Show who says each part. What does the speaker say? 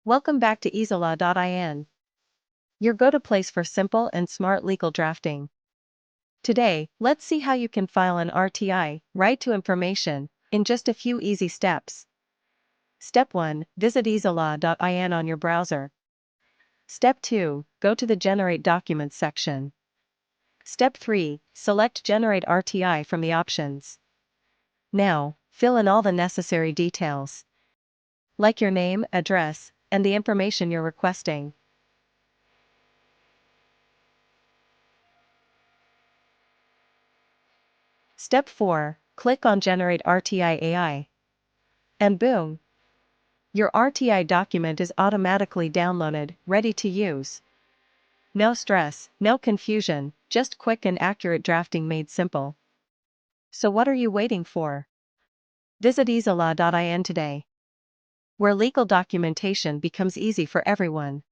Speaker 1: Welcome back to EaseLaw.in, your go-to place for simple and smart legal drafting. Today, let's see how you can file an RTI, right to information, in just a few easy steps. Step 1. Visit EaseLaw.in on your browser. Step 2. Go to the Generate Documents section. Step 3. Select Generate RTI from the options. Now, fill in all the necessary details, like your name, address, and the information you're requesting. Step 4. Click on Generate RTI AI. And boom! Your RTI document is automatically downloaded, ready to use. No stress, no confusion, just quick and accurate drafting made simple. So what are you waiting for? Visit EaseLaw.in today, where legal documentation becomes easy for everyone.